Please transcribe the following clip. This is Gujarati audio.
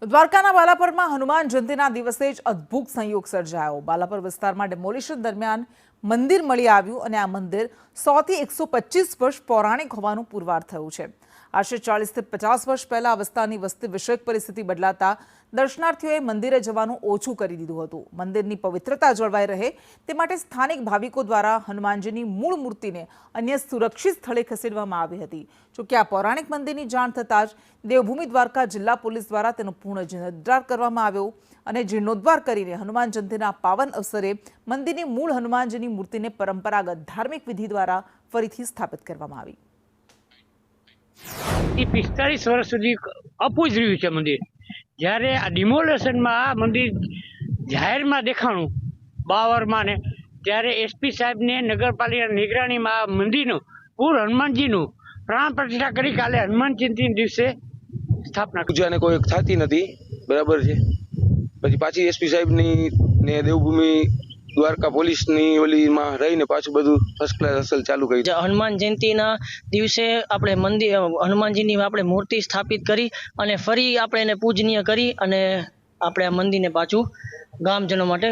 દ્વારકાના બાલાપરમાં હનુમાન જયંતીના દિવસે જ અદ્ભુત સંયોગ સર્જાયો। બાલાપર વિસ્તારમાં ડેમોલિશન દરમિયાન મંદિર મળી આવ્યું અને આ મંદિર 100 થી 125 વર્ષ પૌરાણિક હોવાનું પુરવાર થયું છે। આશરે 40 થી 50 વર્ષ પહેલા આ વિસ્તારની વસ્તી વિષયક પરિસ્થિતિ બદલાતા દર્શનાર્થીઓએ મંદિરે જવાનું ઓછું કરી દીધું હતું। મંદિરની પવિત્રતા જળવાઈ રહે તે માટે સ્થાનિક ભાવિકો દ્વારા હનુમાનજીની મૂળ મૂર્તિને અન્ય સુરક્ષિત સ્થળે ખસેડવામાં આવી હતી। જો કે આ પૌરાણિક મંદિરની જાણ થતાં જ દેવભૂમિ દ્વારકા જિલ્લા પોલીસ દ્વારા તેનો પૂર્ણ જીર્ણોદ્ધાર કરવામાં આવ્યો અને જીર્ણોદ્ધાર કરીને હનુમાન જયંતીના પાવન અવસરે મંદિરની મૂળ હનુમાનજીની મૂર્તિને પરંપરાગત ધાર્મિક વિધિ દ્વારા ફરીથી સ્થાપિત કરવામાં આવી। 45 વર્ષ સુધી અપૂજ રહ્યું છે મંદિર। જ્યારે આ ડિમોલેશનમાં આ મંદિર જાહેરમાં દેખાણું 52 ને ત્યારે એસપી સાહેબને નગરપાલિકા નિગરાણીમાં આ મંદિરનું પૂર હનુમાનજીનું પ્રાણ પ્રતિષ્ઠા કરી કાલે હનુમાન જયંતિના દિવસે સ્થાપના પૂજાને કોઈ થતી નથી, બરાબર છે। પછી પાછી એસપી સાહેબની ને દેવભૂમિ દ્વારકા પોલીસની ઓલીમાં રહીને પાછું બધું ફર્સ્ટ ક્લાસ અસલ ચાલુ કરી। હનુમાન જયંતિના દિવસે આપણે મંદિર હનુમાનજીની આપણે મૂર્તિ સ્થાપિત કરી અને ફરી આપણે એને પૂજનીય કરી અને આપણે આ મંદિરને પાછું ગામજનો માટે